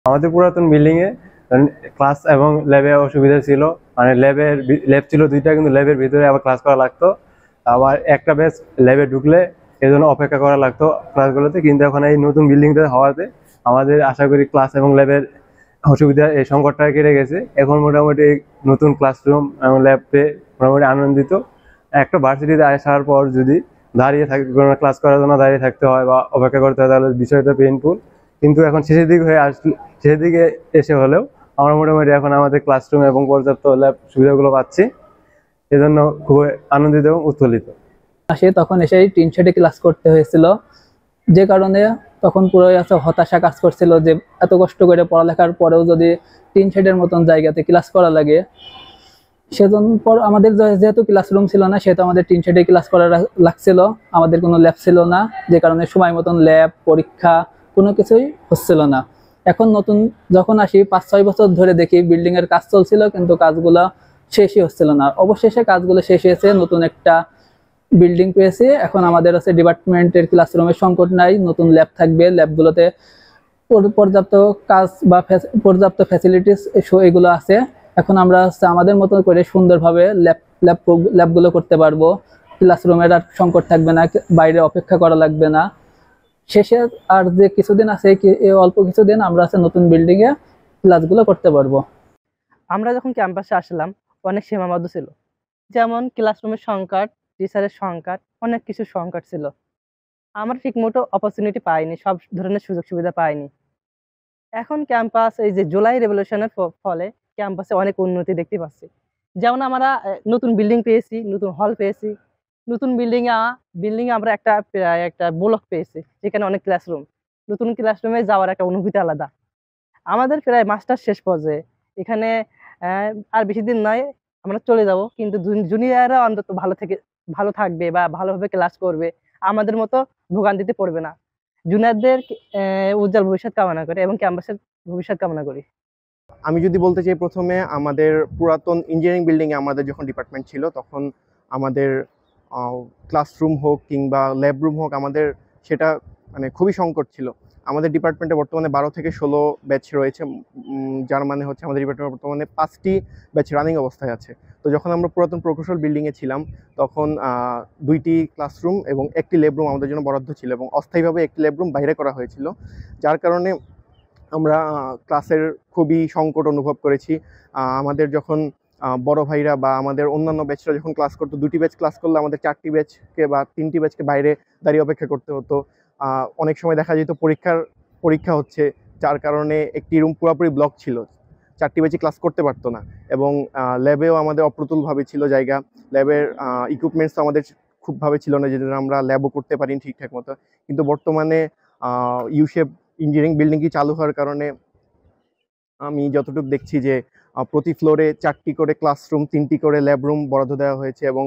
আমাদের পুরাতন বিল্ডিং এ ক্লাস এবং ল্যাবে অসুবিধা ছিল, মানে ল্যাব ছিল দুইটা, কিন্তু ল্যাবের ভিতরে আবার ক্লাস করা লাগতো। আবার একটা ব্যাচ ল্যাবে ঢুকলে এই জন্য অপেক্ষা করা লাগতো ক্লাসগুলোতে। কিন্তু এখন এই নতুন বিল্ডিংটা হওয়াতে আমাদের আশা করি ক্লাস এবং ল্যাবের অসুবিধা, এই সংকটটা কেটে গেছে। এখন মোটামুটি নতুন ক্লাসরুম এবং ল্যাবে মোটামুটি আনন্দিত। একটা ভার্সিটিতে আসার পর যদি দাঁড়িয়ে থাকতে, কোনো ক্লাস করার জন্য দাঁড়িয়ে থাকতে হয় বা অপেক্ষা করতে হয়, তাহলে বিষয়টা পেইনফুল। কিন্তু এখন শেষের দিকে হয়ে আসলে, শেষের দিকে এসে হলেও আমরা মোটামুটি এখন আমাদের ক্লাসরুম এবং পর্যাপ্ত ল্যাব সুবিধাগুলো পাচ্ছি, এজন্য খুবই আনন্দিত এবং উৎফুল্লিত। আসে তখন এসেই টিন শেডে ক্লাস করতে হয়েছিল, যে কারণে তখন পুরোই হতাশা কাজ করছিল যে এত কষ্ট করে পড়ালেখার পরেও যদি টিন শেডের মতন জায়গাতে ক্লাস করা লাগে। সেজন্য পর আমাদের যেহেতু ক্লাসরুম ছিল না, সেহেতু আমাদের টিন শেডে ক্লাস করা লাগছিল। আমাদের কোনো ল্যাব ছিল না, যে কারণে সময় মতন ল্যাব পরীক্ষা কোনো কিছুই হচ্ছিল না। এখন নতুন যখন আসি 5-6 বছর ধরে দেখি বিল্ডিং এর কাজ চলছিল, কিন্তু কাজগুলো শেষই হচ্ছিল না। অবশেষে কাজগুলো শেষ হয়েছে, নতুন একটা বিল্ডিং পেয়েছি। এখন আমাদের আছে ডিপার্টমেন্টের ক্লাসরুমের সংকট নাই, নতুন ল্যাব থাকবে, ল্যাবগুলোতে পর্যাপ্ত কাজ বা পর্যাপ্ত ফ্যাসিলিটিস এগুলো আছে। এখন আমরা আমাদের মতো করে সুন্দরভাবে ল্যাবগুলো করতে পারবো। ক্লাসরুমের আর সংকট থাকবে না, বাইরে অপেক্ষা করা লাগবে না। শেষে আর যে কিছুদিন আছে, অল্প কিছুদিন আমরা আছে নতুন বিল্ডিং এ ক্লাসগুলো করতে পারবো। আমরা যখন ক্যাম্পাসে আসলাম অনেক সীমাবদ্ধ ছিল, যেমন ক্লাসরুমের সংকট, টিচারের সংকট, অনেক কিছু সংকট ছিল। আমরা ঠিকমতো অপরচুনিটি পাইনি, সব ধরনের সুযোগ সুবিধা পাইনি। এখন ক্যাম্পাস, এই যে জুলাই রেভলিউশনের ফলে ক্যাম্পাসে অনেক উন্নতি দেখতে পাচ্ছি। যেমন আমরা নতুন বিল্ডিং পেয়েছি, নতুন হল পেয়েছি, নতুন বিল্ডিং আমরা একটা ব্লক পেয়েছি, যেখানে অনেক ক্লাসরুম। নতুন ক্লাসরুমে যাওয়ার একটা অনুভূতি আলাদা। আমাদের প্রায় মাস্টার শেষ পর্যায়ে, এখানে আর বেশি দিন নয় আমরা চলে যাব, কিন্তু জুনিয়ররা অন্তত ভালো থাকবে বা ভালোভাবে ক্লাস করবে, আমাদের মতো ভোগান্তিতে পড়বে না। জুনিয়রদের উজ্জ্বল ভবিষ্যৎ কামনা করে এবং ক্যাম্পাসের ভবিষ্যৎ কামনা করি। আমি যদি বলতে চাই, প্রথমে আমাদের পুরাতন ইঞ্জিনিয়ারিং বিল্ডিংয়ে আমাদের যখন ডিপার্টমেন্ট ছিল, তখন আমাদের ক্লাসরুম হোক কিংবা ল্যাব রুম হোক, আমাদের সেটা মানে খুবই সংকট ছিল। আমাদের ডিপার্টমেন্টে বর্তমানে 12 থেকে 16 ব্যাচ রয়েছে, যার মানে হচ্ছে আমাদের ডিপার্টমেন্টে বর্তমানে 5টি ব্যাচ রানিং অবস্থায় আছে। তো যখন আমরা পুরাতন প্রকৌশল বিল্ডিংয়ে ছিলাম, তখন 2টি ক্লাসরুম এবং 1টি ল্যাব রুম আমাদের জন্য বরাদ্দ ছিল, এবং অস্থায়ীভাবে 1টি ল্যাব রুম বাইরে করা হয়েছিল, যার কারণে আমরা ক্লাসের খুবই সংকট অনুভব করেছি। আমাদের যখন বড় ভাইরা বা আমাদের অন্যান্য ব্যাচরা যখন ক্লাস করতো, 2টি ব্যাচ ক্লাস করলে আমাদের 4টি ব্যাচকে বা 3টি ব্যাচকে বাইরে দাঁড়িয়ে অপেক্ষা করতে হতো। অনেক সময় দেখা যেত পরীক্ষা হচ্ছে, যার কারণে একটি রুম পুরোপুরি ব্লক ছিল, 4টি ব্যাচই ক্লাস করতে পারতো না। এবং ল্যাবেও আমাদের অপ্রতুলভাবে ছিল জায়গা, ল্যাবের ইকুইপমেন্টস আমাদের খুবভাবে ছিল না, যেটা আমরা ল্যাবও করতে পারিনি ঠিকঠাক মতো। কিন্তু বর্তমানে ইউশেপ ইঞ্জিনিয়ারিং বিল্ডিংটি চালু হওয়ার কারণে আমি যতটুকু দেখছি যে প্রতি ফ্লোরে 4টি করে ক্লাসরুম, 3টি করে ল্যাব রুম বরাদ্দ দেওয়া হয়েছে, এবং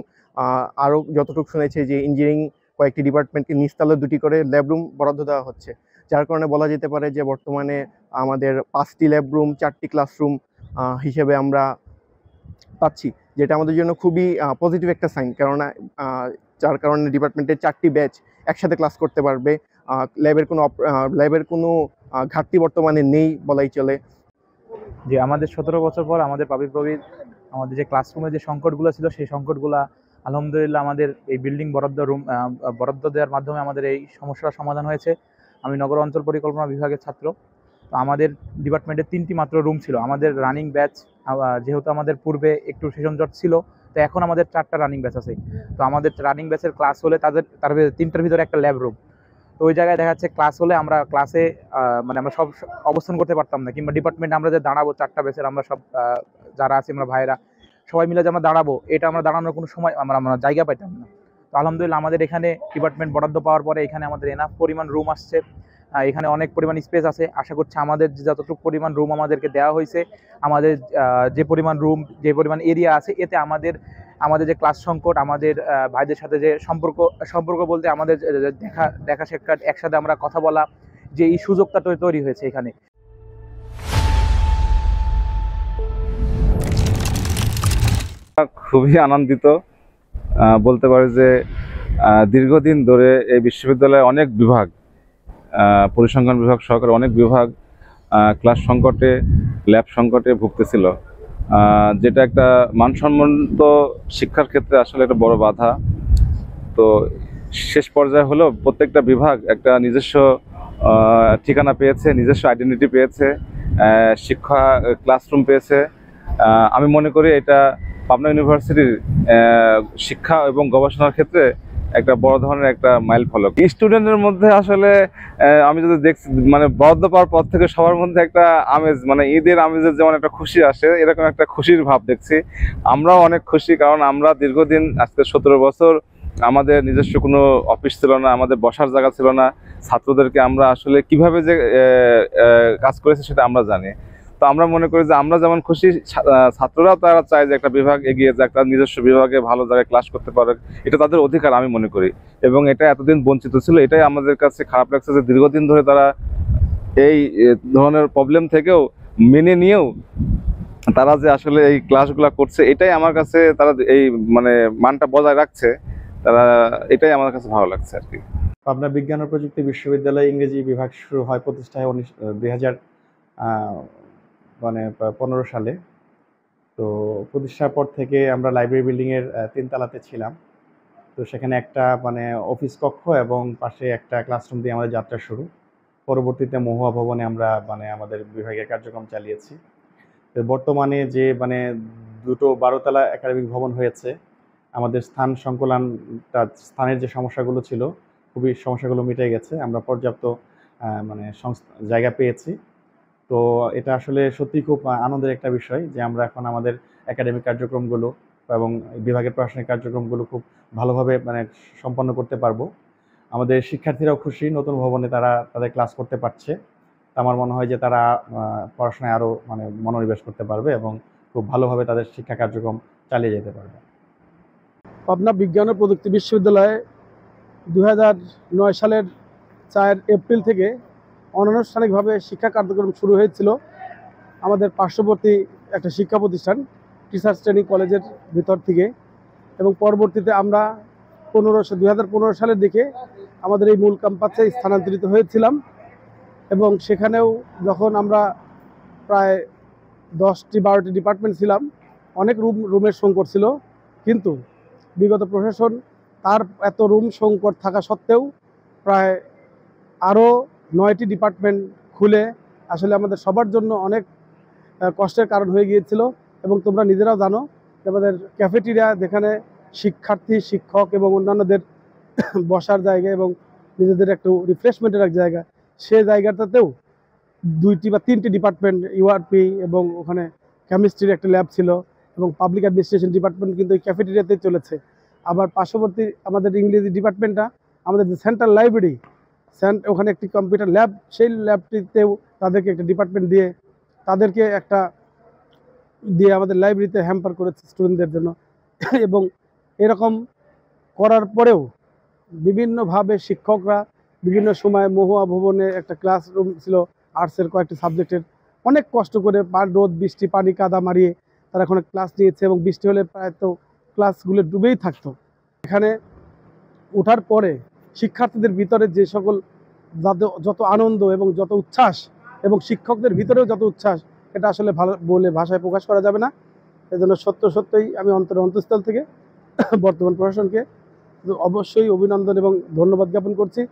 আরও যতটুকু শুনেছি যে ইঞ্জিনিয়ারিং কয়েকটি ডিপার্টমেন্টকে নিচতলা 2টি করে ল্যাব রুম বরাদ্দ দেওয়া হচ্ছে, যার কারণে বলা যেতে পারে যে বর্তমানে আমাদের 5টি ল্যাব রুম, 4টি ক্লাসরুম হিসেবে আমরা পাচ্ছি, যেটা আমাদের জন্য খুবই পজিটিভ একটা সাইন। কেননা যার কারণে ডিপার্টমেন্টের 4টি ব্যাচ একসাথে ক্লাস করতে পারবে। ল্যাবের কোনো ঘাটতি বর্তমানে নেই বলাই চলে। যে আমাদের 17 বছর পর আমাদের আমাদের যে ক্লাসরুমে যে সংকটগুলো ছিল, সেই সংকটগুলো আলহামদুলিল্লাহ আমাদের এই বিল্ডিং বরাদ্দ দেওয়ার মাধ্যমে আমাদের এই সমস্যার সমাধান হয়েছে। আমি নগর অঞ্চল পরিকল্পনা বিভাগের ছাত্র। তো আমাদের ডিপার্টমেন্টে 3টি মাত্র রুম ছিল। আমাদের রানিং ব্যাচ, যেহেতু আমাদের পূর্বে একটু সেশন জট ছিল, তো এখন আমাদের 4টা রানিং ব্যাচ আছে। তো আমাদের রানিং ব্যাচের ক্লাস হলে তার 3টার ভিতরে একটা ল্যাব রুম। তো ওই জায়গায় দেখা যাচ্ছে ক্লাস হলে আমরা ক্লাসে মানে আমরা সব অবস্থান করতে পারতাম না, কিংবা ডিপার্টমেন্টে আমরা যে দাঁড়াবো 4টা ব্যাচের আমরা সব যারা আছি আমরা ভাইরা সবাই মিলে যে আমরা দাঁড়াবো, এটা আমরা দাঁড়ানোর কোনো সময় আমরা জায়গা পাইতাম না। তো আলহামদুলিল্লাহ আমাদের এখানে ডিপার্টমেন্ট বরাদ্দ পাওয়ার পরে এখানে আমাদের এনাফ পরিমাণ রুম আসছে, এখানে অনেক পরিমাণ স্পেস আছে। আশা করছি আমাদের যতটুকু পরিমাণ রুম আমাদেরকে দেওয়া হয়েছে, আমাদের যে পরিমাণ এরিয়া আছে, এতে আমাদের যে ক্লাস সংকট, আমাদের ভাইদের সাথে যে সম্পর্ক বলতে আমাদের দেখা সাক্ষাৎ, একসাথে আমরা কথা বলা, যে এই সুযোগটা তৈরি হয়েছে এখানে। খুবই আনন্দিত বলতে পারি যে দীর্ঘদিন ধরে এই বিশ্ববিদ্যালয়ে অনেক বিভাগ, পরিসংখ্যান বিভাগ সহকারে অনেক বিভাগ ক্লাস সংকটে, ল্যাব সংকটে ভুগতেছিল, যেটা একটা মানসম্মত শিক্ষার ক্ষেত্রে আসলে একটা বড় বাধা। তো শেষ পর্যায়ে হলো প্রত্যেকটা বিভাগ একটা নিজস্ব ঠিকানা পেয়েছে, নিজস্ব আইডেন্টিটি পেয়েছে, শিক্ষা ক্লাসরুম পেয়েছে। আমি মনে করি এটা পাবনা ইউনিভার্সিটির শিক্ষা এবং গবেষণার ক্ষেত্রে একটা বড় ধরনের একটা মাইল ফলক। স্টুডেন্টের মধ্যে আসলে আমি যদি দেখছি মানে বরাদ্দ পাওয়ার পর থেকে সবার মধ্যে একটা আমেজ, মানে ঈদের আমেজের যেমন একটা খুশি আসে, এরকম একটা খুশির ভাব দেখছি। আমরাও অনেক খুশি, কারণ আমরা দীর্ঘদিন আজকে 17 বছর আমাদের নিজস্ব কোনো অফিস ছিল না, আমাদের বসার জায়গা ছিল না। ছাত্রদেরকে আমরা আসলে কিভাবে যে কাজ করেছে সেটা আমরা জানি। তো আমরা মনে করি যে আমরা যেমন খুশি, ছাত্ররাও তারা চায় যে একটা বিভাগ এগিয়ে যাক, তার নিজস্ব বিভাগে ভালো জায়গায় ক্লাস করতে পারে, এটা তাদের অধিকার আমি মনে করি। এবং এটা এতদিন বঞ্চিত ছিল, এটাই আমাদের কাছে খারাপ লাগছে যে দীর্ঘদিন ধরে তারা এই ধরনের প্রবলেম থেকেও মেনে নিয়েও তারা যে আসলে এই ক্লাসগুলো করছে, এটাই আমার কাছে তারা এই মানে মানটা বজায় রাখছে, তারা এটাই আমার কাছে ভালো লাগছে আর কি। পাবনা বিজ্ঞান ও প্রযুক্তি বিশ্ববিদ্যালয় ইংরেজি বিভাগ শুরু হয় প্রতিষ্ঠায় 2015 সালে। তো প্রতিষ্ঠার পর থেকে আমরা লাইব্রেরি বিল্ডিংয়ের 3 তলাতে ছিলাম। তো সেখানে একটা অফিস কক্ষ এবং পাশে একটা ক্লাসরুম দিয়ে আমাদের যাত্রা শুরু। পরবর্তীতে মহুয়া ভবনে আমরা আমাদের বিভাগের কার্যক্রম চালিয়েছি। তো বর্তমানে যে দুটো 12 তলা একাডেমিক ভবন হয়েছে, আমাদের স্থান সংকুলানটা, স্থানের যে সমস্যাগুলো ছিল, খুবই সমস্যাগুলো মিটে গেছে। আমরা পর্যাপ্ত জায়গা পেয়েছি। তো এটা আসলে সত্যি খুব আনন্দের একটা বিষয় যে আমরা এখন আমাদের একাডেমিক কার্যক্রমগুলো এবং বিভাগের প্রশাসনিক কার্যক্রমগুলো খুব ভালোভাবে সম্পন্ন করতে পারবো। আমাদের শিক্ষার্থীরাও খুশি, নতুন ভবনে তারা তাদের ক্লাস করতে পারছে। আমার মনে হয় যে তারা পড়াশোনায় আরও মনোনিবেশ করতে পারবে এবং খুব ভালোভাবে তাদের শিক্ষা কার্যক্রম চালিয়ে যেতে পারবে। পাবনা বিজ্ঞান ও প্রযুক্তি বিশ্ববিদ্যালয়ে 2009 সালের 4 এপ্রিল থেকে অনানুষ্ঠানিকভাবে শিক্ষা কার্যক্রম শুরু হয়েছিল আমাদের পার্শ্ববর্তী একটা শিক্ষা প্রতিষ্ঠান টিচার্স ট্রেনিং কলেজের ভিতর থেকে, এবং পরবর্তীতে আমরা 2015 সালের দিকে আমাদের এই মূল ক্যাম্পাসে স্থানান্তরিত হয়েছিলাম। এবং সেখানেও যখন আমরা প্রায় 10-12টি ডিপার্টমেন্ট ছিলাম, অনেক রুমের সংকট ছিল, কিন্তু বিগত প্রশাসন তার এত রুম সংকট থাকা সত্ত্বেও প্রায় আরও 9টি ডিপার্টমেন্ট খুলে আসলে আমাদের সবার জন্য অনেক কষ্টের কারণ হয়ে গিয়েছিল। এবং তোমরা নিজেরাও জানো যে আমাদের ক্যাফেটেরিয়া, যেখানে শিক্ষার্থী, শিক্ষক এবং অন্যান্যদের বসার জায়গা এবং নিজেদের একটু রিফ্রেশমেন্টের এক জায়গা, সে জায়গাটাতেও 2টি বা 3টি ডিপার্টমেন্ট, ইউআরপি এবং ওখানে কেমিস্ট্রির একটা ল্যাব ছিল, এবং পাবলিক অ্যাডমিনিস্ট্রেশন ডিপার্টমেন্ট কিন্তু এই ক্যাফেটেরিয়াতেই চলেছে। আবার পার্শ্ববর্তী আমাদের ইংরেজি ডিপার্টমেন্টটা, আমাদের যে সেন্ট্রাল লাইব্রেরি, ওখানে একটি কম্পিউটার ল্যাব, সেই ল্যাবটিতেও তাদেরকে একটা ডিপার্টমেন্ট দিয়ে তাদেরকে একটা দিয়ে আমাদের লাইব্রেরিতে হ্যাম্পার করেছে স্টুডেন্টদের জন্য। এবং এরকম করার পরেও বিভিন্নভাবে শিক্ষকরা বিভিন্ন সময় মহুয়া ভবনে একটা ক্লাসরুম ছিল আর্টসের কয়েকটি সাবজেক্টের, অনেক কষ্ট করে রোদ বৃষ্টি পানি কাদা মারিয়ে তারা এখন ক্লাস নিয়েছে, এবং বৃষ্টি হলে প্রায় তো ক্লাসগুলো ডুবেই থাকতো। এখানে ওঠার পরে শিক্ষার্থীদের ভিতরে যে সকল যত আনন্দ এবং যত উচ্ছ্বাস, এবং শিক্ষকদের ভিতরেও যত উচ্ছ্বাস, এটা আসলে ভালো বলে ভাষায় প্রকাশ করা যাবে না। এজন্য সত্যই আমি অন্তঃস্থল থেকে বর্তমান প্রশাসনকে অবশ্যই অভিনন্দন এবং ধন্যবাদ জ্ঞাপন করছি।